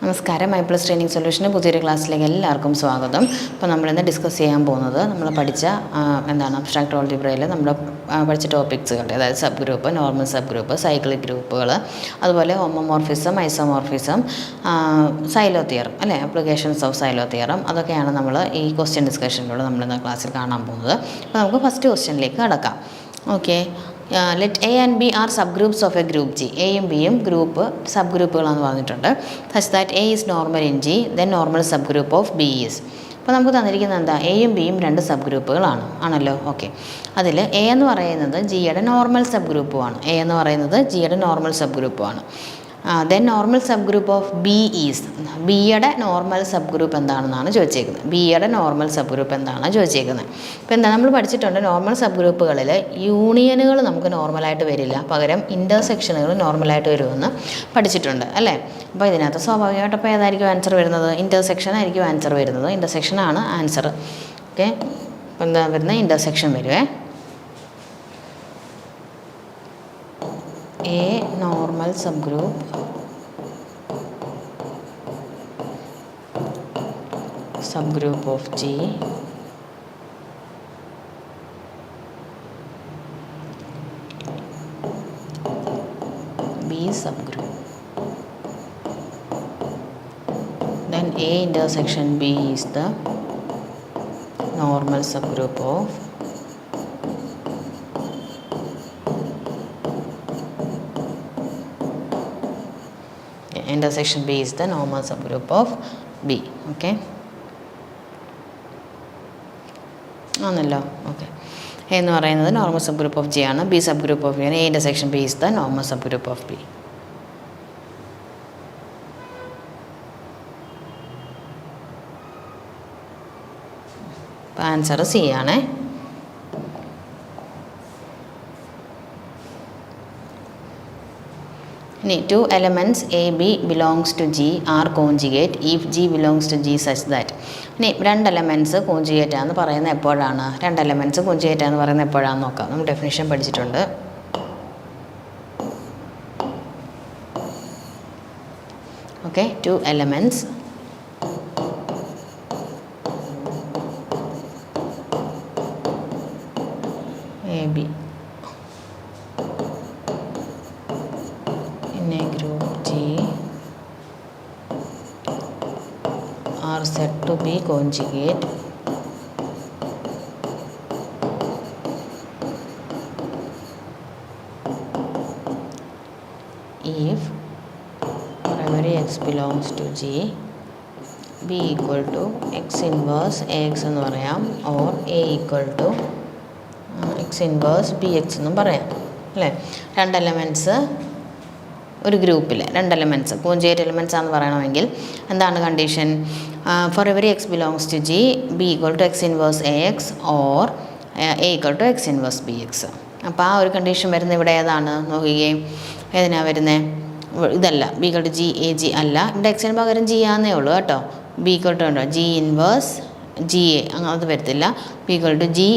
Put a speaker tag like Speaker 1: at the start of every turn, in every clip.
Speaker 1: നമസ്കാരം. I plus training സൊല്യൂഷന് പുതിയൊരു ക്ലാസ്സിലേക്ക് എല്ലാവർക്കും സ്വാഗതം. അപ്പോൾ നമ്മളിന്ന് ഡിസ്കസ് ചെയ്യാൻ പോകുന്നത് നമ്മൾ പഠിച്ച അബ്സ്ട്രാക്ട് ആൾജിബ്രയിൽ നമ്മൾ പഠിച്ച ടോപ്പിക്സുകളുടെ, അതായത് sub group, normal sub group, cyclic ഗ്രൂപ്പുകൾ, അതുപോലെ ഹോമോമോർഫിസം, ഐസോമോർഫിസം, സൈലോ തിയറം അല്ലേ, ആപ്ലിക്കേഷൻസ് ഓഫ് സൈലോ തിയറം, അതൊക്കെയാണ് നമ്മൾ ഈ ക്വസ്റ്റ്യൻ ഡിസ്കഷനിലൂടെ നമ്മളിന്ന് ക്ലാസ്സിൽ കാണാൻ പോകുന്നത്. അപ്പോൾ നമുക്ക് ഫസ്റ്റ് ക്വസ്റ്റ്യനിലേക്ക് കടക്കാം. Okay, let A and B are sub groups of A group G. എയും ബിയും സബ് ഗ്രൂപ്പുകളാണെന്ന് പറഞ്ഞിട്ടുണ്ട്. Such that A is normal in G, then normal sub group of B is. അപ്പോൾ നമുക്ക് തന്നിരിക്കുന്നത് എന്താ, എയും ബിയും രണ്ട് സബ് ഗ്രൂപ്പുകളാണ് ആണല്ലോ. ഓക്കെ, അതിൽ എ എന്ന് പറയുന്നത് ജിയുടെ നോർമൽ സബ് ഗ്രൂപ്പുമാണ്. എ എന്ന് പറയുന്നത് ജിയുടെ നോർമൽ സബ് ഗ്രൂപ്പുമാണ്. Then normal sub group of B is, ബിയുടെ നോർമൽ സബ് ഗ്രൂപ്പ് എന്താണെന്നാണ് ചോദിച്ചേക്കുന്നത്. ബിയുടെ നോർമൽ സബ് ഗ്രൂപ്പ് എന്താണെന്ന് ചോദിച്ചേക്കുന്നത്. ഇപ്പോൾ എന്താ നമ്മൾ പഠിച്ചിട്ടുണ്ട്, നോർമൽ സബ് ഗ്രൂപ്പുകളിൽ യൂണിയനുകൾ നമുക്ക് നോർമലായിട്ട് വരില്ല, പകരം ഇൻ്റർസെക്ഷനുകൾ നോർമലായിട്ട് വരുമെന്ന് പഠിച്ചിട്ടുണ്ട് അല്ലേ. അപ്പോൾ ഇതിനകത്ത് സ്വാഭാവികമായിട്ട് അപ്പോൾ ഏതായിരിക്കും ആൻസർ വരുന്നത്? ഇൻ്റർസെക്ഷൻ ആയിരിക്കും ആൻസർ വരുന്നത്. ഇൻ്റർസെക്ഷനാണ് ആൻസർ. ഓക്കെ, അപ്പോൾ എന്താ വരുന്നത്? ഇൻ്റർസെക്ഷൻ വരുവേ. A normal subgroup of G, B subgroup, then A intersection B is the normal subgroup of intersection B is the normal subgroup of B. Okay, ആണല്ലോ. Okay, A എന്ന് പറയുന്നത് normal sub group of G ആണ്, B sub group of B ആണ്. A intersection B is the normal sub group of B. അപ്പോൾ answer C ആണേ. ഇനി two elements A, B belongs to G are conjugate if G belongs to G such that. ഇനി രണ്ട് elements conjugate ആണെന്ന് പറയുന്നത് എപ്പോഴാണ്? രണ്ട് എലമെൻറ്റ്സ് കോൺജുഗേറ്റ് ആണെന്ന് പറയുന്നത് എപ്പോഴാണെന്ന് നോക്കാം. നമ്മൾ ഡെഫിനിഷൻ പഠിച്ചിട്ടുണ്ട്. Okay, two elements A, B in a group G are said to be conjugate if for every x belongs to G B equal to x inverse AX എന്ന് പറയാം, or A equal to x inverse BX എന്നും പറയാം അല്ലേ. രണ്ട് elements ഒരു ഗ്രൂപ്പിൽ, രണ്ട് elements conjugate elements ആണെന്ന് പറയണമെങ്കിൽ എന്താണ് condition? For every X belongs to G B equal to X inverse A X or A equal to X inverse B X. അപ്പോൾ ആ ഒരു കണ്ടീഷൻ വരുന്നത് ഇവിടെ ഏതാണ് നോക്കുകയും, ഏതിനാണ് വരുന്നത്? ഇതല്ല, B equal to G A G അല്ല, ഇവിടെ എക്സിന് പകരം ജി ആണെന്നേ ഉള്ളൂ കേട്ടോ. ബി ഈക്വൽ ടു ഉണ്ടോ, ജി ഇൻവേഴ്സ് ജി എ, അങ്ങനെ അത് വരത്തില്ല. B equal to G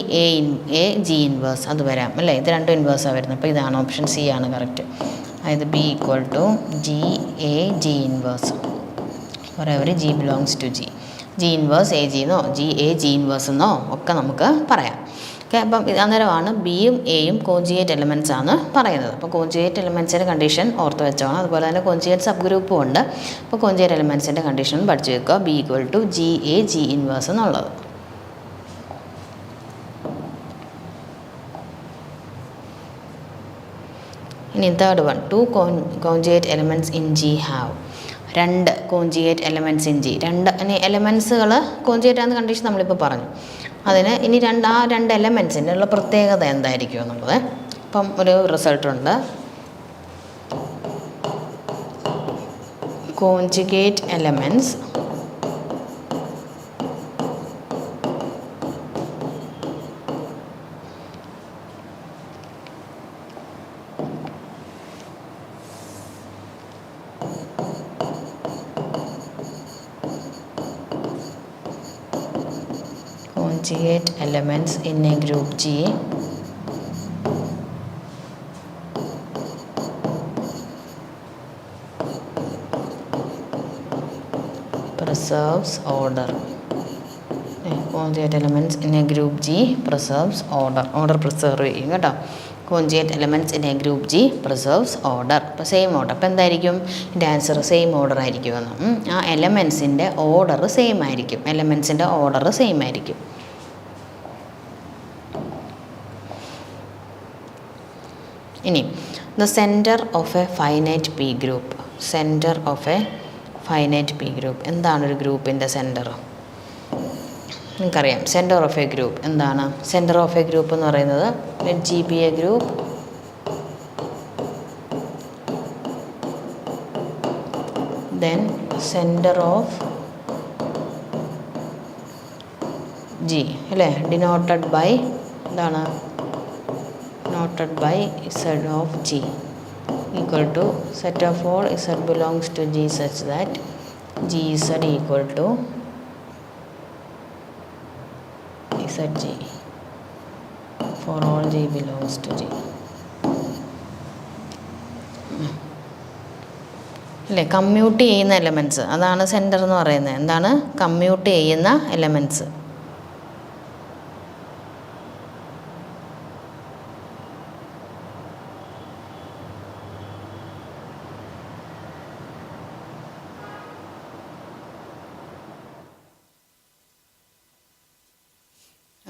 Speaker 1: A G inverse അത് വരാം അല്ലേ. ഇത് രണ്ടും ഇൻവേഴ്സാണ് വരുന്നത്. അപ്പോൾ ഇതാണ് ഓപ്ഷൻ സി ആണ് കറക്റ്റ്. അതായത് B equal to G A G inverse for every G belongs to G. G inverse A G എന്നോ ജി എ ജി ഇൻവേഴ്സ് എന്നോ ഒക്കെ നമുക്ക് പറയാം. ഓക്കെ, അപ്പം അന്നേരമാണ് ബിയും എയും കോൺജുഗേറ്റ് എലമെൻറ്റ്സ് ആണ് പറയുന്നത്. അപ്പോൾ കോൺജുഗേറ്റ് എലമെൻറ്റ്സിൻ്റെ കണ്ടീഷൻ ഓർത്ത് വെച്ചോണം. അതുപോലെ തന്നെ കോൺജുഗേറ്റ് സബ് ഗ്രൂപ്പും ഉണ്ട്. അപ്പോൾ കോൺജുഗേറ്റ് എലമെൻറ്റ്സിൻ്റെ കണ്ടീഷൻ പഠിച്ചു വെക്കുക, B equal to G A G inverse എന്നുള്ളത്. ഇനി third one, two conjugate elements in G have. രണ്ട് കോൺജുഗേറ്റ് എലമെൻറ്റ്സ് ഇൻ ജി. രണ്ട് ഇനി എലമെൻറ്റ്സുകൾ കോൺജുഗേറ്റ് ആണെന്ന കണ്ടീഷൻ നമ്മളിപ്പോൾ പറഞ്ഞു. അതിന് ഇനി ആ രണ്ട് എലമെൻറ്റ്സിൻ്റെ ഉള്ള പ്രത്യേകത എന്തായിരിക്കും എന്നുള്ളത്. ഇപ്പം ഒരു റിസൾട്ടുണ്ട്, conjugate elements in a group G preserves order. Conjugate elements in a group G preserves order preserve ചെയ്യും കേട്ടോ. Conjugate elements in A group G preserves order. ഇപ്പോൾ സെയിം ഓർഡർ. അപ്പോൾ എന്തായിരിക്കും ഇതിൻ്റെ ആൻസർ? സെയിം ഓർഡർ ആയിരിക്കുമെന്ന്. ആ എലമെൻസിൻ്റെ ഓർഡർ സെയിം ആയിരിക്കും. ഇനി the centre of a finite P group. എന്താണ് ഒരു ഗ്രൂപ്പിൻ്റെ സെൻറ്റർ? നിങ്ങൾക്കറിയാം സെൻറ്റർ ഓഫ് എ ഗ്രൂപ്പ് എന്താണ്? സെൻറ്റർ ഓഫ് എ ഗ്രൂപ്പ് എന്ന് പറയുന്നത് let G be a group. Then centre of G അല്ലേ, ഡിനോട്ടഡ് ബൈ എന്താണ്? Noted by z of G equal to set of all z belongs to G such that gz equal to zg for all g belongs to g. അല്ലേ, commute ചെയ്യുന്ന elements, അതാണ് centre എന്ന് പറയുന്നത്. എന്താണ്? Commute ചെയ്യുന്ന elements.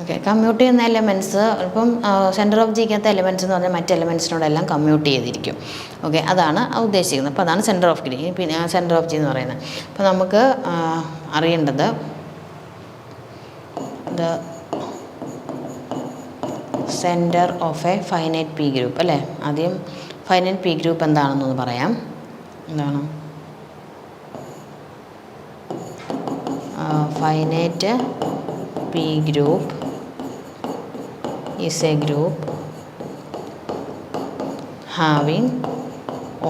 Speaker 1: Okay, commute ചെയ്യുന്ന elements ഇപ്പം centre of ജിക്കകത്തെ elements എന്ന് പറഞ്ഞാൽ മറ്റ് എലമെൻറ്റ്സിനോടെല്ലാം കമ്മ്യൂട്ട് ചെയ്തിരിക്കും. ഓക്കെ, അതാണ് ഉദ്ദേശിക്കുന്നത്. അപ്പോൾ അതാണ് സെൻറ്റർ ഓഫ് ജി. പിന്നെ സെൻറ്റർ ഓഫ് ജി എന്ന് പറയുന്നത്. അപ്പോൾ നമുക്ക് അറിയേണ്ടത് the centre of a finite P group അല്ലേ. ആദ്യം ഫൈനൈറ്റ് പി ഗ്രൂപ്പ് എന്താണെന്നൊന്ന് പറയാം. എന്താണ് finite P group? is a group having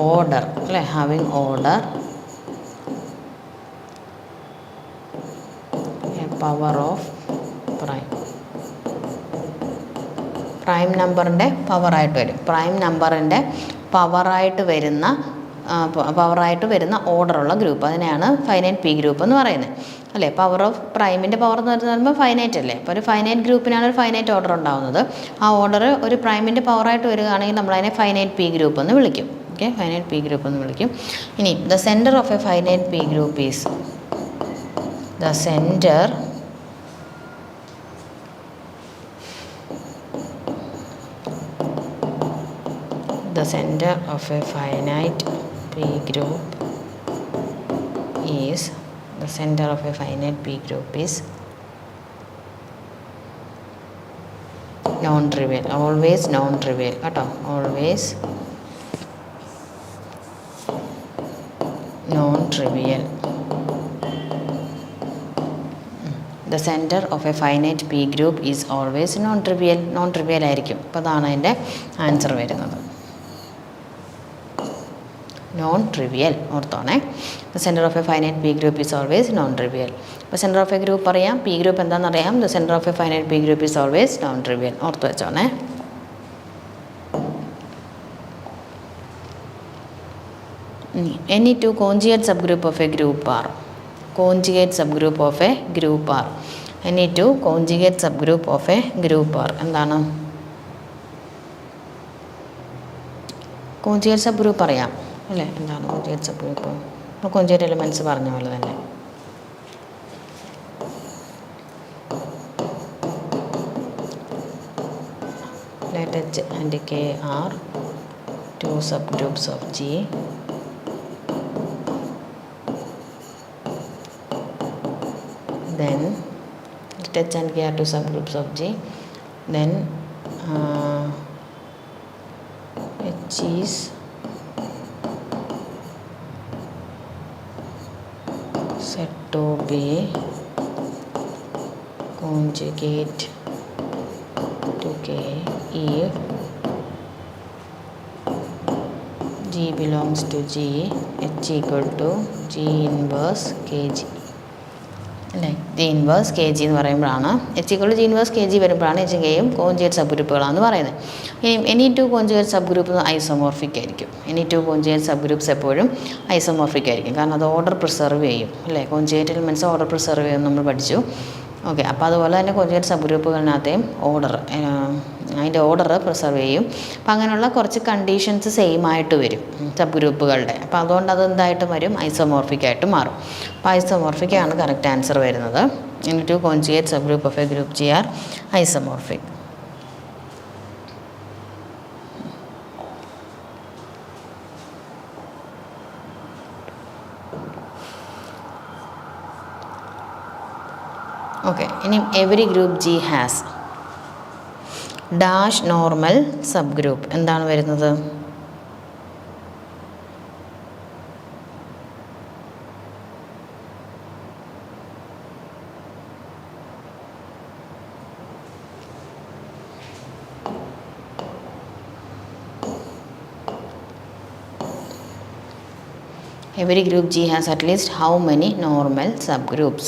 Speaker 1: order അല്ലേ, having order, a power of prime നമ്പറിൻ്റെ പവറായിട്ട് വരും. പ്രൈം നമ്പറിൻ്റെ പവറായിട്ട് വരുന്ന ഓർഡറുള്ള ഗ്രൂപ്പ്, അതിനെയാണ് ഫൈനൈറ്റ് പി ഗ്രൂപ്പ് എന്ന് പറയുന്നത് അല്ലേ. പവർ ഓഫ് പ്രൈമിൻ്റെ പവർ എന്ന് പറയുമ്പോൾ ഫൈനൈറ്റ് അല്ലേ. അപ്പോൾ ഒരു ഫൈനൈറ്റ് ഗ്രൂപ്പിനാണ് ഒരു ഫൈനൈറ്റ് ഓർഡർ ഉണ്ടാകുന്നത്. ആ ഓർഡർ ഒരു പ്രൈമിൻ്റെ പവറായിട്ട് വരികയാണെങ്കിൽ നമ്മളതിനെ ഫൈനൈറ്റ് പി ഗ്രൂപ്പ് എന്ന് വിളിക്കും. ഓക്കെ, ഫൈനൈറ്റ് പി ഗ്രൂപ്പ് എന്ന് വിളിക്കും. ഇനി the centre of a finite P group is the centre of a finite P group is non-trivial, always non-trivial കേട്ടോ, always non-trivial. The center of a finite P group is always non-trivial ആയിരിക്കും. അപ്പോൾ അതാണ് അതിൻ്റെ answer വരുന്നത്. non-trivial ഓർത്തോണേ. The centre of a finite P group is always non-trivial. അപ്പോൾ centre of A group അറിയാം, P group എന്താണെന്ന് അറിയാം. The centre of a finite P group is always non-trivial. ഓർത്ത് വെച്ചോണേ. Any two conjugate subgroup of a group are conjugate subgroup of a group are any two conjugate subgroup of a group are എന്താണ്? Conjugate sub group അറിയാം അല്ലേ. എന്താണ് conjugate sub group? നമ്മൾ conjugate elements പറഞ്ഞ പോലെ തന്നെ. Let H and K are two subgroups of G. Then let H and K are two subgroups of G. Then H is said to be conjugate to K if G belongs to G, H equal to G inverse KG. അല്ലേ? G inverse K G എന്ന് പറയുമ്പോഴാണ് H equal to G inverse K G വരുമ്പോഴാണ് H കെയും conjugate സബ് ഗ്രൂപ്പുകളാണെന്ന് പറയുന്നത്. ഇനി any two conjugate subgroup isomorphic ആയിരിക്കും. Any two conjugate subgroups എപ്പോഴും ഐസോമോർഫിക് ആയിരിക്കും. കാരണം അത് ഓർഡർ പ്രിസർവ് ചെയ്യും, അല്ലേ? കോഞ്ചുഗേറ്റ് എലിമെൻറ്റ്സ് ഓർഡർ പ്രിസർവ് ചെയ്യും നമ്മൾ പഠിച്ചു. ഓക്കെ, അപ്പോൾ അതുപോലെ തന്നെ കോഞ്ചുഗേറ്റ് സബ് ഗ്രൂപ്പുകളിനകത്തെയും അതിൻ്റെ ഓർഡർ പ്രിസർവ് ചെയ്യും. അപ്പോൾ അങ്ങനെയുള്ള കുറച്ച് കണ്ടീഷൻസ് സെയിം ആയിട്ട് വരും സബ് ഗ്രൂപ്പുകളുടെ. അപ്പോൾ അതുകൊണ്ട് അത് എന്തായിട്ട് വരും? ഐസോമോർഫിക് ആയിട്ട് മാറും. അപ്പോൾ ഐസോമോർഫിക് ആണ് കറക്റ്റ് ആൻസർ വരുന്നത്. Any two conjugate sub group of A group G are isomorphic. Okay, ഇനി every group G has dash normal sub group. എന്താണ് വരുന്നത്? Every group G has at least how many normal subgroups?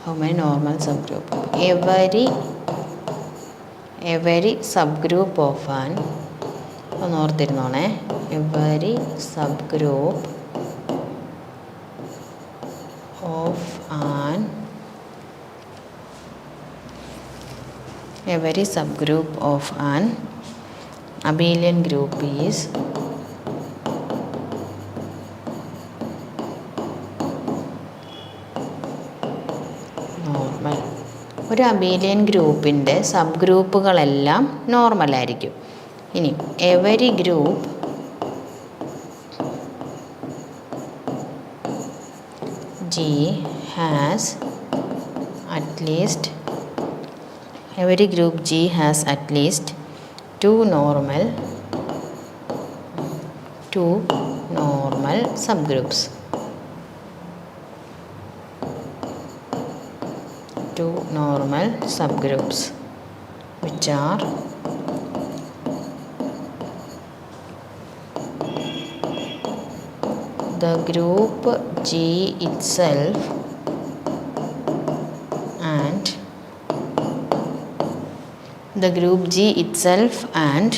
Speaker 1: How many normal subgroup? Every subgroup of an, ഒന്ന് ഓർത്തിരുന്നോണേ, every subgroup of an, every subgroup of an abelian group is normal. ഒരു Abelian ഗ്രൂപ്പിൻ്റെ sub ഗ്രൂപ്പുകളെല്ലാം നോർമലായിരിക്കും. ഇനി every group G has at least every group G has at least two normal subgroups. Two normal subgroups which are the group G itself and the group G itself and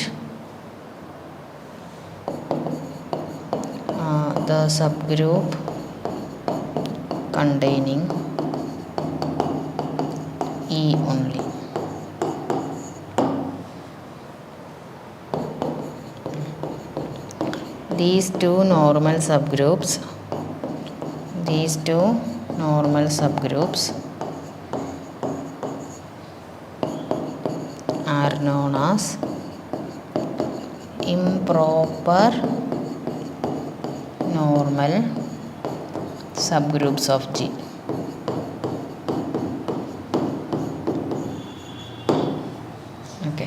Speaker 1: the subgroup containing E only. These two normal subgroups are known as improper normal subgroups of G. Okay,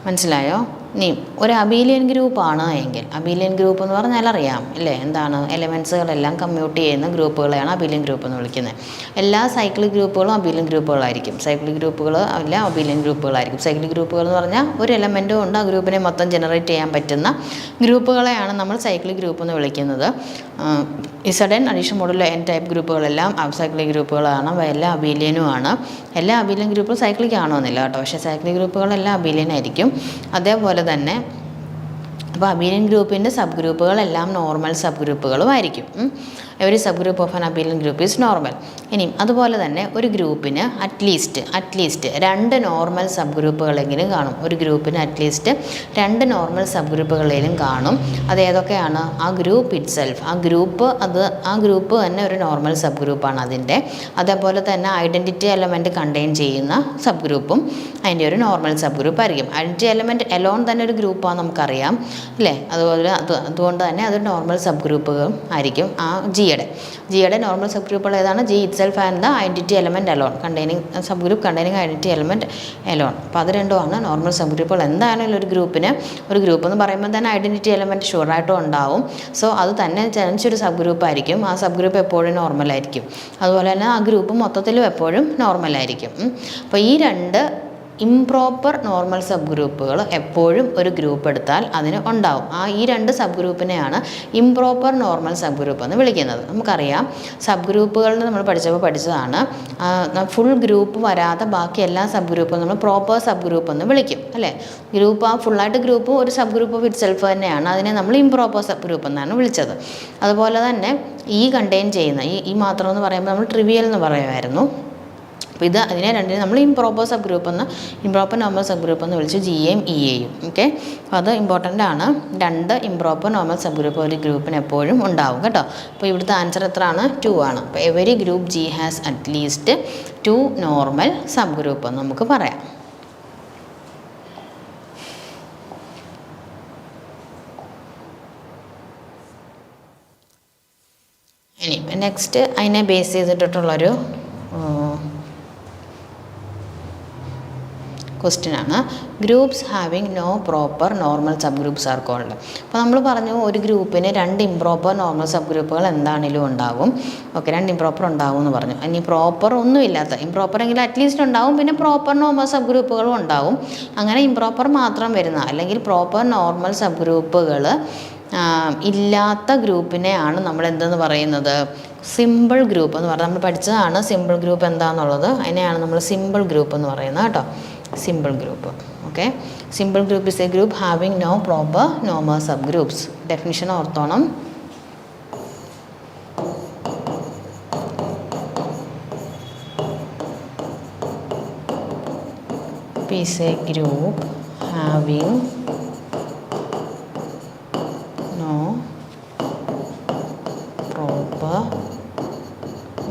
Speaker 1: മനസ്സിലായോ? ഇനി ഒരു Abelian ഗ്രൂപ്പാണ് എങ്കിൽ, Abelian group എന്ന് പറഞ്ഞാൽ അറിയാം അല്ലേ, എന്താണ്? എലമെൻസുകളെല്ലാം കമ്മ്യൂട്ട് ചെയ്യുന്ന ഗ്രൂപ്പുകളെയാണ് അബീലിയൻ ഗ്രൂപ്പ് എന്ന് വിളിക്കുന്നത്. എല്ലാ സൈക്ലിക് ഗ്രൂപ്പുകളും അബീലിയൻ ഗ്രൂപ്പുകളായിരിക്കും. സൈക്ലിക് ഗ്രൂപ്പുകൾ എല്ലാം അബീലിയൻ ഗ്രൂപ്പുകളായിരിക്കും. സൈക്ലിക് ഗ്രൂപ്പുകൾ എന്ന് പറഞ്ഞാൽ ഒരു എലമെൻറ്റ് കൊണ്ട് ആ ഗ്രൂപ്പിനെ മൊത്തം ജനറേറ്റ് ചെയ്യാൻ പറ്റുന്ന ഗ്രൂപ്പുകളെയാണ് നമ്മൾ സൈക്ലിക് ഗ്രൂപ്പ് എന്ന് വിളിക്കുന്നത്. Z n addition modulo N type ഗ്രൂപ്പുകളെല്ലാം സൈക്ലിക് ഗ്രൂപ്പുകളാണ്. എല്ലാ അബീലിയനുമാണ്. എല്ലാ അബീലിയൻ ഗ്രൂപ്പും സൈക്ലിക് ആണോന്നില്ല കേട്ടോ, പക്ഷേ സൈക്ലിക് ഗ്രൂപ്പുകളെല്ലാം അബീലിയൻ ആയിരിക്കും. അതേപോലെ തന്നെ അപ്പോൾ അബീലിയൻ ഗ്രൂപ്പിൻ്റെ സബ് ഗ്രൂപ്പുകളെല്ലാം നോർമൽ സബ് ഗ്രൂപ്പുകളും ആയിരിക്കും. Every sub group of an Abelian group is normal. ഇനിയും അതുപോലെ തന്നെ ഒരു ഗ്രൂപ്പിന് അറ്റ്ലീസ്റ്റ് 2 നോർമൽ സബ് ഗ്രൂപ്പുകളെങ്കിലും കാണും. ഒരു ഗ്രൂപ്പിന് അറ്റ്ലീസ്റ്റ് 2 നോർമൽ സബ് ഗ്രൂപ്പുകളെങ്കിലും കാണും. അത് ഏതൊക്കെയാണ്? ആ ഗ്രൂപ്പ് ഇറ്റ്സെൽഫ്, ആ ഗ്രൂപ്പ് തന്നെ ഒരു നോർമൽ സബ് ഗ്രൂപ്പാണ് അതിൻ്റെ. അതേപോലെ തന്നെ ഐഡൻറ്റിറ്റി എലമെൻറ്റ് കണ്ടെയ്ൻ ചെയ്യുന്ന സബ് ഗ്രൂപ്പും അതിൻ്റെ ഒരു നോർമൽ സബ് ഗ്രൂപ്പ് ആയിരിക്കും. ഐഡൻറ്റിറ്റി എലമെൻറ്റ് എലോൺ തന്നെ ഒരു ഗ്രൂപ്പാണ് നമുക്കറിയാം അല്ലേ. അതുകൊണ്ട് തന്നെ അതൊരു നോർമൽ സബ് ഗ്രൂപ്പുകളും ആയിരിക്കും. ആ ജിയുടെ നോർമൽ സബ് ഗ്രൂപ്പുകൾ ഏതാണ്? G itself and the identity element alone sub group containing identity element alone. അപ്പോൾ അത് രണ്ടുമാണ് നോർമൽ സബ് ഗ്രൂപ്പുകൾ. എന്തായാലും ഒരു ഗ്രൂപ്പ് എന്ന് പറയുമ്പോൾ തന്നെ ഐഡൻറ്റിറ്റി എലമെൻറ്റ് ഷുവറായിട്ടും ഉണ്ടാവും. സോ അത് തന്നെ ജനിച്ചൊരു സബ് ഗ്രൂപ്പായിരിക്കും. ആ സബ് ഗ്രൂപ്പ് എപ്പോഴും നോർമലായിരിക്കും. അതുപോലെ തന്നെ ആ ഗ്രൂപ്പ് മൊത്തത്തിലും എപ്പോഴും നോർമലായിരിക്കും. അപ്പോൾ ഈ 2 ഇംപ്രോപ്പർ നോർമൽ സബ് ഗ്രൂപ്പുകൾ എപ്പോഴും ഒരു ഗ്രൂപ്പ് എടുത്താൽ അതിന് ഉണ്ടാവും. ഈ രണ്ട് സബ് ഗ്രൂപ്പിനെയാണ് ഇംപ്രോപ്പർ നോർമൽ സബ് ഗ്രൂപ്പ് എന്ന് വിളിക്കുന്നത്. നമുക്കറിയാം സബ് ഗ്രൂപ്പുകളിൽ നമ്മൾ പഠിച്ചതാണ് ഫുൾ ഗ്രൂപ്പ് വരാതെ ബാക്കി എല്ലാ സബ് ഗ്രൂപ്പും നമ്മൾ പ്രോപ്പർ സബ് ഗ്രൂപ്പ് എന്ന് വിളിക്കും അല്ലേ. ഗ്രൂപ്പ് ഫുള്ളായിട്ട് ഗ്രൂപ്പ് ഒരു sub group of it self തന്നെയാണ്. അതിനെ നമ്മൾ ഇംപ്രോപ്പർ സബ് ഗ്രൂപ്പ് എന്നാണ് വിളിച്ചത്. അതുപോലെ തന്നെ കണ്ടെയ്ൻ ചെയ്യുന്ന ഈ മാത്രം എന്ന് പറയുമ്പോൾ നമ്മൾ ട്രിവിയൽ എന്ന് പറയുമായിരുന്നു. അപ്പോൾ അതിനെ രണ്ടിനും നമ്മൾ improper sub group improper normal sub group എന്ന് വിളിച്ച് ജിയെയും ഇയെയും. ഓക്കെ, അപ്പോൾ അത് ഇമ്പോർട്ടൻ്റ് ആണ്. രണ്ട് ഇംപ്രോപ്പർ നോർമൽ സബ് ഗ്രൂപ്പ് ഒരു ഗ്രൂപ്പിന് എപ്പോഴും ഉണ്ടാവും കേട്ടോ. അപ്പോൾ ഇവിടുത്തെ ആൻസർ എത്രയാണ്? 2 ആണ്. അപ്പോൾ every group G has at least 2 normal sub group എന്ന് നമുക്ക് പറയാം. ഇനി നെക്സ്റ്റ് അതിനെ ബേസ് ചെയ്തിട്ടുള്ളൊരു ക്വസ്റ്റ്യൻ ആണ്. Groups having no proper normal sub groups are called. അപ്പോൾ നമ്മൾ പറഞ്ഞു ഒരു ഗ്രൂപ്പിന് 2 ഇംപ്രോപ്പർ നോർമൽ സബ് ഗ്രൂപ്പുകൾ എന്താണെങ്കിലും ഉണ്ടാവും. ഓക്കെ, 2 ഇംപ്രോപ്പർ ഉണ്ടാവും എന്ന് പറഞ്ഞു. ഇനി പ്രോപ്പർ ഒന്നുമില്ലാത്ത ഇംപ്രോപ്പർ എങ്കിലും അറ്റ്ലീസ്റ്റ് ഉണ്ടാവും, പിന്നെ പ്രോപ്പർ നോർമൽ സബ് ഗ്രൂപ്പുകളും ഉണ്ടാവും. അങ്ങനെ ഇംപ്രോപ്പർ മാത്രം വരുന്ന അല്ലെങ്കിൽ പ്രോപ്പർ നോർമൽ സബ് ഗ്രൂപ്പുകൾ ഇല്ലാത്ത ഗ്രൂപ്പിനെയാണ് നമ്മൾ എന്തെന്ന് പറയുന്നത്? സിമ്പിൾ ഗ്രൂപ്പ് എന്ന് പറയുന്നത്. നമ്മൾ പഠിച്ചതാണ് സിമ്പിൾ ഗ്രൂപ്പ് എന്താണെന്നുള്ളത്. അതിനെയാണ് നമ്മൾ സിമ്പിൾ ഗ്രൂപ്പ് എന്ന് പറയുന്നത് കേട്ടോ. Simple group. Okay, simple group is a group having no proper normal sub groups. Definition ഓർത്തോണം. is a group having no proper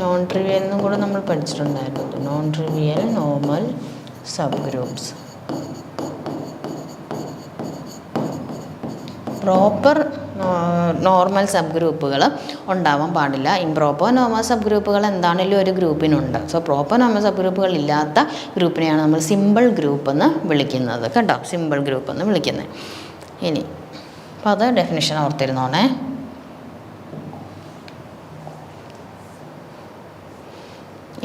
Speaker 1: non-trivial എന്നും കൂടെ നമ്മൾ പഠിച്ചിട്ടുണ്ടായിരുന്നു. non-trivial normal subgroups. Proper normal sub ഗ്രൂപ്പുകൾ ഉണ്ടാവാൻ പാടില്ല. ഇംപ്രോപ്പർ നോർമൽ സബ് ഗ്രൂപ്പുകൾ എന്താണെങ്കിലും ഒരു ഗ്രൂപ്പിനുണ്ട്. സോ പ്രോപ്പർ നോർമൽ സബ് ഗ്രൂപ്പുകൾ ഇല്ലാത്ത ഗ്രൂപ്പിനെയാണ് നമ്മൾ സിമ്പിൾ ഗ്രൂപ്പ് എന്ന് വിളിക്കുന്നത് കേട്ടോ. സിമ്പിൾ ഗ്രൂപ്പ് എന്ന് വിളിക്കുന്നത്. ഇനി അപ്പോൾ അത് ഡെഫിനിഷൻ ഓർത്തിരുന്നോണേ.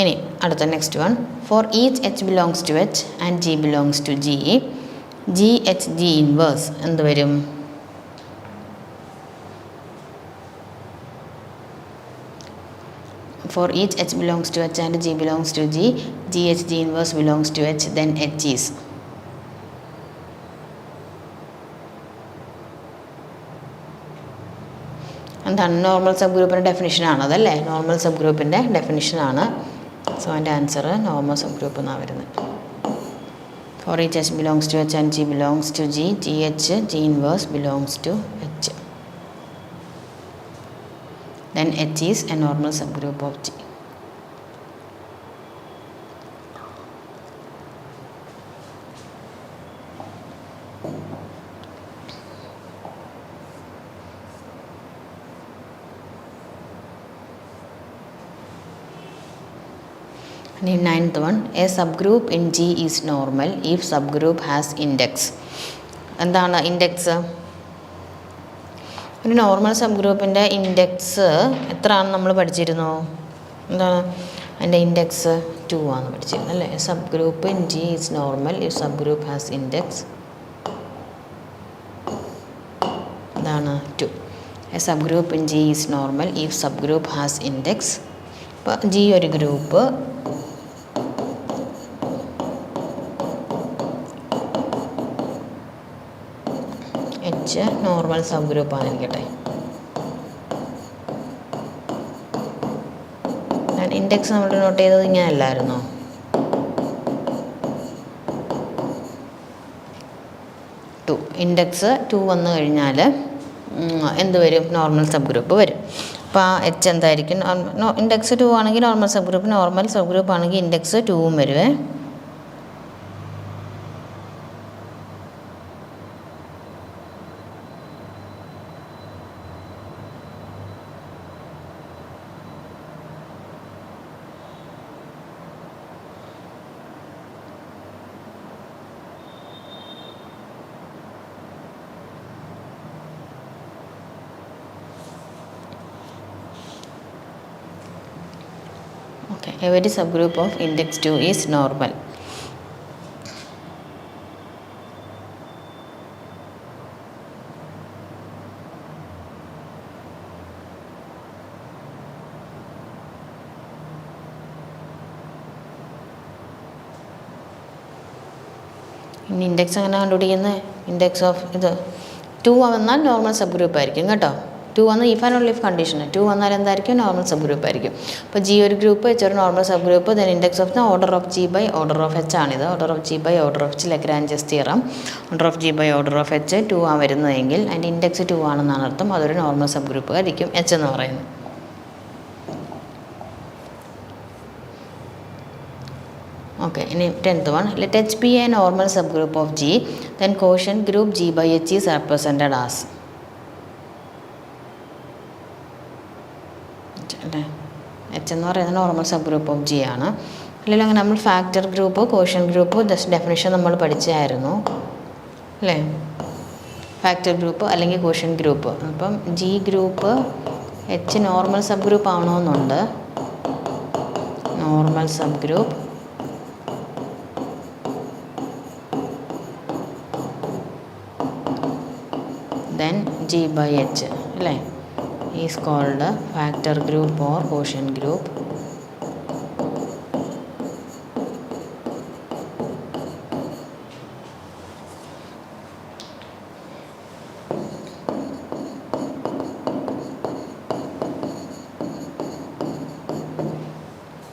Speaker 1: ഇനി അടുത്ത next one. For each H belongs to H and G belongs to G, G H G inverse എന്ത് വരും? For each h belongs to h and g belongs to g, gh g inverse belongs to h, then h is. എന്താണ് normal sub ഗ്രൂപ്പിൻ്റെ ഡെഫിനിഷനാണ് അതല്ലേ? Normal sub ഗ്രൂപ്പിൻ്റെ ഡെഫിനിഷനാണ്. So അതിൻ്റെ answer normal sub group എന്നാണ് വരുന്നത്. For each h belongs to h and g belongs to g, gh g inverse belongs to h, then H is a normal subgroup of G. And ninth one, a subgroup in G is normal if subgroup has index. എന്താണ് index? ഒരു normal sub ഗ്രൂപ്പിൻ്റെ index എത്രയാണെന്ന് നമ്മൾ പഠിച്ചിരുന്നു. എന്താണ് അതിൻ്റെ index? 2 ആണെന്ന് പഠിച്ചിരുന്നു അല്ലേ? Sub group in G is normal if sub group has index എന്താണ്? 2. A sub group in G is normal if sub group has index. ഇപ്പോൾ ജി ഒരു ഗ്രൂപ്പ്, എച്ച് നോർമൽ സബ് ഗ്രൂപ്പാണിരിക്കട്ടെ. ഞാൻ ഇൻഡെക്സ് നമ്മൾ നോട്ട് ചെയ്തത് ഇങ്ങനെ അല്ലായിരുന്നോ? ഇൻഡെക്സ് 2 വന്നു കഴിഞ്ഞാൽ എന്ത് വരും? നോർമൽ സബ് ഗ്രൂപ്പ് വരും. അപ്പോൾ ആ എച്ച് എന്തായിരിക്കും? ഇൻഡെക്സ് 2 ആണെങ്കിൽ normal sub group, normal sub group ആണെങ്കിൽ ഇൻഡെക്സ് 2 വരുവേ. Okay, every subgroup of index 2 is normal. ഇനി ഇൻഡെക്സ് എങ്ങനെ കണ്ടുപിടിക്കുന്നത്? ഇൻഡെക്സ് ഓഫ് ഇത് 2 വന്നാൽ നോർമൽ സബ് ഗ്രൂപ്പ് ആയിരിക്കും കേട്ടോ. 2 വന്നാൽ if and only if condition. 2 വന്നാൽ എന്തായിരിക്കും? നോർമൽ സബ് ഗ്രൂപ്പ് ആയിരിക്കും. അപ്പോൾ ജി ഒരു ഗ്രൂപ്പ്, എച്ച് ഒരു normal sub group. Then index of the order of G by order of H ആണിത്. Order of G by order of H Lagrange's theorem. Order of G by order of H 2 ആണ് വരുന്നതെങ്കിൽ അതിൻ്റെ index 2 ആണെന്നാണ് അർത്ഥം. അതൊരു normal sub group ആയിരിക്കും H എന്ന് പറയുന്നത്. Okay, in 10th one, let H be a normal subgroup of G, then quotient group G by H is represented as. H എന്ന് പറയുന്നത് normal sub group of G ആണ്. അല്ലെങ്കിൽ അങ്ങനെ നമ്മൾ factor group, quotient group just definition നമ്മൾ പഠിച്ചായിരുന്നു അല്ലേ? Factor group അല്ലെങ്കിൽ കോഷ്യൻ ഗ്രൂപ്പ്. അപ്പം G group H normal sub group ആവണമെന്നുണ്ട്. Normal sub group then G by H അല്ലേ is called factor group or quotient group.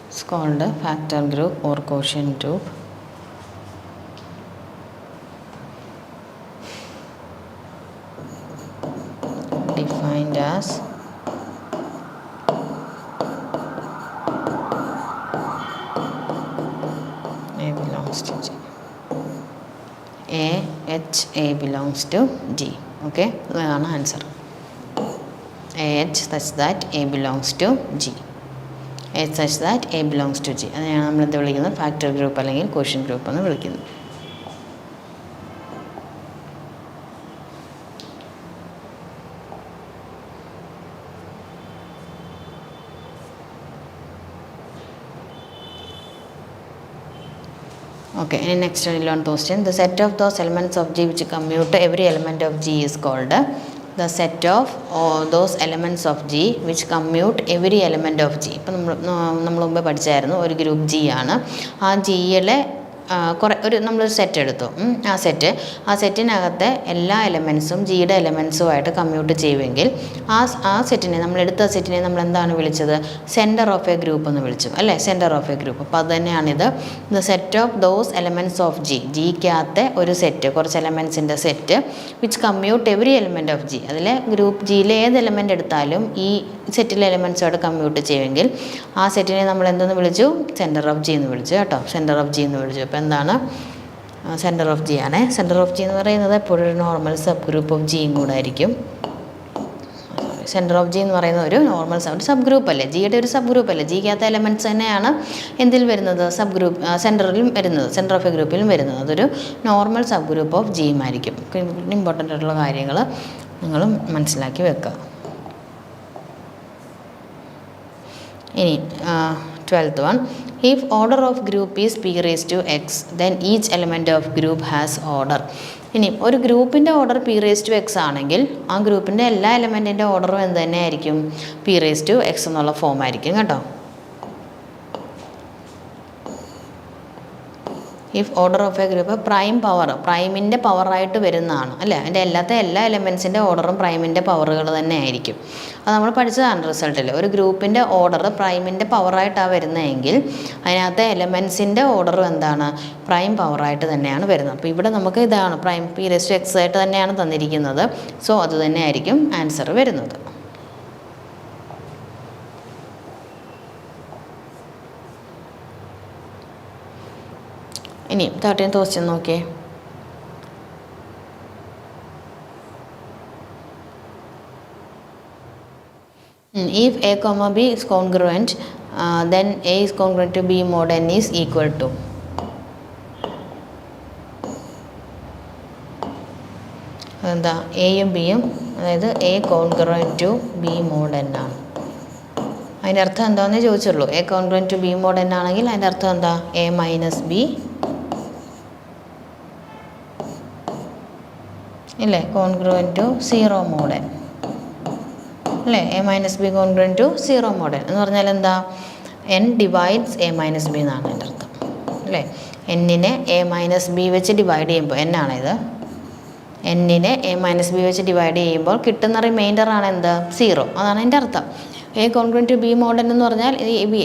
Speaker 1: It's called factor group or quotient group. Defined as A belongs to G. A belongs to G. Okay, that's the answer. H such that A belongs to G. H such that A belongs to G. അതാണ് നമ്മൾ എന്താ വിളിക്കുന്നത്? Factor group അല്ലെങ്കിൽ ക്വോഷ്യൻ group എന്ന് വിളിക്കുന്നത്. Okay, and next 11th question. The set of those elements of G which commute every element of G is called the set of those elements of G which commute every element of G. ഇപ്പം നമ്മൾ മുമ്പേ പഠിച്ചായിരുന്നു ഒരു group G ആണ്. ആ ജിയിലെ ഒരു നമ്മളൊരു set എടുത്തു. ആ സെറ്റിനകത്തെ എല്ലാ എലമെൻസും ജിയുടെ എലമെൻസുമായിട്ട് കമ്മ്യൂട്ട് ചെയ്യുമെങ്കിൽ ആ സെറ്റിനെ നമ്മളെടുത്ത സെറ്റിനെ നമ്മൾ എന്താണ് വിളിച്ചത്? സെൻറ്റർ ഓഫ് എ ഗ്രൂപ്പ് എന്ന് വിളിച്ചു അല്ലേ? Centre of A group. അപ്പോൾ അത് തന്നെയാണിത്. The set of those elements of G, ജിക്കകത്തെ ഒരു സെറ്റ്, കുറച്ച് എലമെൻസിൻ്റെ set which commute every element of G. അതിലെ ഗ്രൂപ്പ് ജിയിലെ ഏത് എലമെൻ്റ് എടുത്താലും ഈ സെറ്റിലെ എലമെൻറ്റ്സോട് കമ്മ്യൂട്ട് ചെയ്യുമെങ്കിൽ ആ സെറ്റിനെ നമ്മൾ എന്തെന്ന് വിളിച്ചു? സെൻറ്റർ ഓഫ് ജി എന്ന് വിളിച്ചു കേട്ടോ. സെൻറ്റർ ഓഫ് ജി എന്ന് വിളിച്ചു. അപ്പോൾ എന്താണ്? സെൻറ്റർ ഓഫ് ജി ആണ്. സെൻറ്റർ ഓഫ് ജി എന്ന് പറയുന്നത് എപ്പോഴും ഒരു നോർമൽ സബ് ഗ്രൂപ്പ് ഓഫ് ജിയും കൂടെ ആയിരിക്കും. സെൻറ്റർ ഓഫ് ജി എന്ന് പറയുന്ന ഒരു നോർമൽ സബ് ഗ്രൂപ്പ് അല്ലേ? ജിയുടെ ഒരു സബ് ഗ്രൂപ്പ് അല്ലേ? ജിക്കകത്ത എലമെൻറ്റ്സ് തന്നെയാണ് എന്തിൽ വരുന്നത്? സബ് ഗ്രൂപ്പ് സെൻറ്ററിലും വരുന്നത്, സെൻറ്റർ ഓഫ് എ ഗ്രൂപ്പിലും വരുന്നത്. അതൊരു നോർമൽ സബ് ഗ്രൂപ്പ് ഓഫ് ജിയും ആയിരിക്കും. ഇമ്പോർട്ടൻ്റ് ആയിട്ടുള്ള കാര്യങ്ങൾ നിങ്ങളും മനസ്സിലാക്കി വെക്കുക. ഇനി 12th one, if order of group is p raised to x, then each element of group has order. ഇനി ഒരു ഗ്രൂപ്പിൻ്റെ order p raised to x ആണെങ്കിൽ ആ ഗ്രൂപ്പിൻ്റെ എല്ലാ എലമെൻറ്റിൻ്റെ ഓർഡറും എന്ത് തന്നെ ആയിരിക്കും? p raised to x എന്നുള്ള ഫോം ആയിരിക്കും കേട്ടോ. If order of A group prime power, പ്രൈമിൻ്റെ പവറായിട്ട് വരുന്നതാണ് അല്ലേ? അതിൻ്റെ എല്ലാ എലമെൻസിൻ്റെ ഓർഡറും പ്രൈമിൻ്റെ പവറുകൾ തന്നെ ആയിരിക്കും. അത് നമ്മൾ പഠിച്ചതാണ് റിസൾട്ടിൽ. ഒരു ഗ്രൂപ്പിൻ്റെ ഓർഡർ പ്രൈമിൻ്റെ പവറായിട്ടാണ് വരുന്നതെങ്കിൽ അതിനകത്തെ എലമെൻസിൻ്റെ ഓർഡറും എന്താണ്? പ്രൈം പവറായിട്ട് തന്നെയാണ് വരുന്നത്. അപ്പോൾ ഇവിടെ നമുക്ക് ഇതാണ് prime p raised to x ആയിട്ട് തന്നെയാണ് തന്നിരിക്കുന്നത്. സോ അത് തന്നെ ആയിരിക്കും ആൻസർ വരുന്നത്. ഇനി 13th question നോക്കിയേ. If a comma b is congruent, then a is congruent to b mod n is equal to. എന്താ? എയും ബിയും, അതായത് A congruent to B mod N ആണ്. അതിൻ്റെ അർത്ഥം എന്താണെന്നേ ചോദിച്ചുള്ളൂ. A congruent to B mod N ആണെങ്കിൽ അതിൻ്റെ അർത്ഥം എന്താ? എ മൈനസ് ബി ഇല്ലേ? Congruent to zero mod N അല്ലേ? A minus B congruent to zero mod N എന്ന് പറഞ്ഞാൽ എന്താ? N divides A minus B എന്നാണ് അതിൻ്റെ അർത്ഥം അല്ലേ? എന്നിനെ എ മൈനസ് ബി വെച്ച് ഡിവൈഡ് ചെയ്യുമ്പോൾ എന്നാണിത്, എന്നിനെ എ മൈനസ് ബി വെച്ച് ഡിവൈഡ് ചെയ്യുമ്പോൾ കിട്ടുന്ന റിമൈൻഡറാണ് എന്ത്, 0. അതാണ് അതിൻ്റെ അർത്ഥം. A congruent to B mod n എന്ന് പറഞ്ഞാൽ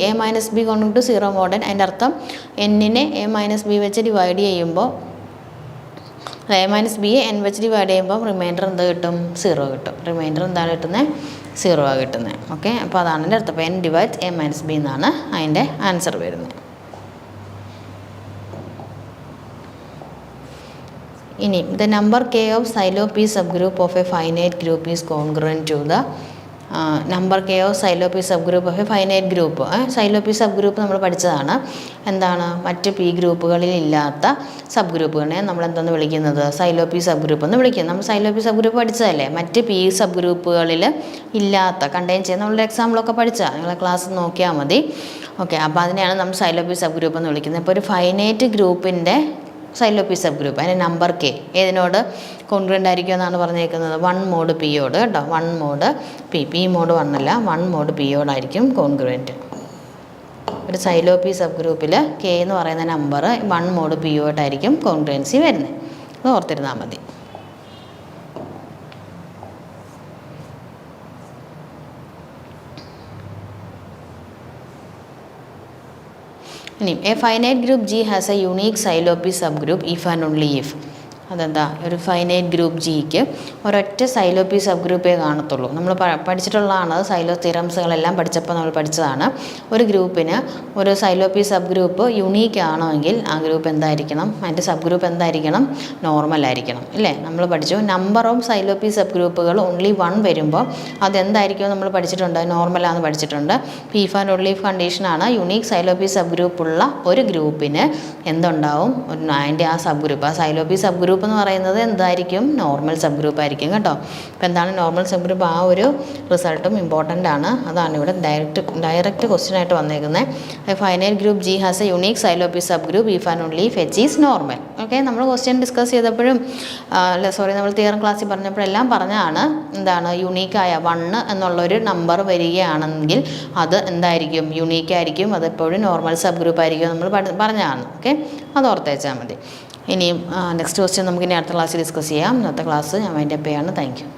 Speaker 1: A minus B congruent to 0 mod n. അതിൻ്റെ അർത്ഥം എന്നിനെ എ മൈനസ് ബി വെച്ച് ഡിവൈഡ് ചെയ്യുമ്പോൾ എ മൈനസ് ബി എൻ വെച്ച് ഡിവൈഡ് ചെയ്യുമ്പോൾ റിമൈൻഡർ എന്ത് കിട്ടും, 0 കിട്ടും. റിമൈൻഡർ എന്താണ് കിട്ടുന്നത്, 0 ആണ് കിട്ടുന്നത്. ഓക്കെ, അപ്പോൾ അതാണ് എൻ്റെ അർത്ഥം. അപ്പോൾ N divides A minus B എന്നാണ് അതിൻ്റെ ആൻസർ വരുന്നത്. ഇനി the number K of Sylow P sub group of a finite group is congruent to the number K of Sylow P sub group of a finite group. Sylow P sub group നമ്മൾ പഠിച്ചതാണ്. എന്താണ്, മറ്റ് P ഗ്രൂപ്പുകളിൽ ഇല്ലാത്ത sub ഗ്രൂപ്പുകളെ നമ്മൾ എന്തെന്ന് വിളിക്കുന്നത്, സൈലോ പി സബ് ഗ്രൂപ്പ് എന്ന് വിളിക്കും. നമ്മൾ സൈലോ പി സബ് ഗ്രൂപ്പ് പഠിച്ചതല്ലേ, മറ്റ് പി സബ് ഗ്രൂപ്പുകളിൽ ഇല്ലാത്ത കണ്ടെയ്ൻ ചെയ്യുന്ന നമ്മളുടെ എക്സാമ്പിളൊക്കെ പഠിച്ചാൽ നിങ്ങളെ ക്ലാസ് നോക്കിയാൽ മതി. ഓക്കെ, അപ്പോൾ അതിനെയാണ് നമ്മൾ സൈലോ പി സബ് ഗ്രൂപ്പ് എന്ന് വിളിക്കുന്നത്. ഇപ്പോൾ ഒരു ഫൈനൈറ്റ് ഗ്രൂപ്പിൻ്റെ സൈലോ പി സബ് ഗ്രൂപ്പ് അതിൻ്റെ നമ്പർ കെ ഏതിനോട് കോൺഗ്രുവൻ്റ് ആയിരിക്കും എന്നാണ് പറഞ്ഞേക്കുന്നത്, 1 മോഡ് പിയോട് കേട്ടോ. 1 മോഡ് പി മോഡ് 1 അല്ല, 1 മോഡ് പിയോടായിരിക്കും കോൺഗ്രുവൻ്റ്. ഒരു സൈലോ പി സബ് ഗ്രൂപ്പിൽ കെ എന്ന് പറയുന്ന നമ്പർ 1 മോഡ് പിയോട്ടായിരിക്കും കോൺഗ്രുവൻസി വരുന്നത്. അത് ഓർത്തിരുന്നാൽ മതി. ഇനി A finite group G has A unique silo P sub group if and only if. അതെന്താ, ഒരു ഫൈനൈറ്റ് ഗ്രൂപ്പ് ജിക്ക് ഒരൊറ്റ സൈലോ പി സബ് ഗ്രൂപ്പേ കാണത്തുള്ളൂ. നമ്മൾ പഠിച്ചിട്ടുള്ളതാണ്, സൈലോ തിയറംസുകളെല്ലാം പഠിച്ചപ്പോൾ നമ്മൾ പഠിച്ചതാണ്. ഒരു ഗ്രൂപ്പിന് ഒരു silo P sub group unique ആണെങ്കിൽ ആ ഗ്രൂപ്പ് എന്തായിരിക്കണം, അതിൻ്റെ സബ് ഗ്രൂപ്പ് എന്തായിരിക്കണം, നോർമൽ ആയിരിക്കണം ഇല്ലേ. നമ്മൾ പഠിച്ചു number of Sylow P sub ഗ്രൂപ്പുകൾ ഓൺലി 1 വരുമ്പോൾ അതെന്തായിരിക്കും നമ്മൾ പഠിച്ചിട്ടുണ്ട്, നോർമലാണെന്ന് പഠിച്ചിട്ടുണ്ട്. ഇഫ് ആൻഡ് ഓൺലി ഇഫ് കണ്ടീഷനാണ്. യുണീക്ക് സൈലോ പി സബ് ഗ്രൂപ്പുള്ള ഒരു ഗ്രൂപ്പിന് എന്തുണ്ടാവും, അതിൻ്റെ ആ സബ് ഗ്രൂപ്പ്, ആ സൈലോ പി സബ് ഗ്രൂപ്പ് എന്ന് പറയുന്നത് എന്തായിരിക്കും, നോർമൽ സബ് ഗ്രൂപ്പ് ആയിരിക്കും കേട്ടോ. അപ്പോൾ എന്താണ് നോർമൽ സബ് ഗ്രൂപ്പ്, ആ ഒരു റിസൾട്ടും ഇമ്പോർട്ടൻ്റ് ആണ്. അതാണ് ഇവിടെ ഡയറക്റ്റ് ക്വസ്റ്റ്യൻ ആയിട്ട് വന്നേക്കുന്നത്. Finite group G has A unique silo P sub group if and only if H is normal. Okay, നമ്മൾ ക്വസ്റ്റ്യൻ ഡിസ്കസ് ചെയ്തപ്പോഴും നമ്മൾ തിയറി ക്ലാസ്സിൽ പറഞ്ഞപ്പോഴെല്ലാം പറഞ്ഞാണ് എന്താണ്, യുണീക്കായ 1 എന്നുള്ളൊരു നമ്പർ വരികയാണെങ്കിൽ അത് എന്തായിരിക്കും, യുണീക്കായിരിക്കും. അതെപ്പോഴും നോർമൽ സബ് ഗ്രൂപ്പ് ആയിരിക്കും നമ്മൾ പറഞ്ഞതാണ്. ഓക്കെ, അത് ഓർത്തേച്ചാൽ മതി. ഇനിയും നെക്സ്റ്റ് ക്വസ്റ്റ്യൻ നമുക്കിനി അടുത്ത ക്ലാസ്സിൽ ഡിസ്കസ് ചെയ്യാം. ഇന്നത്തെ ക്ലാസ് ഞാൻ വൈൻഡപ്പ് ചെയ്യാണ്. Thank you.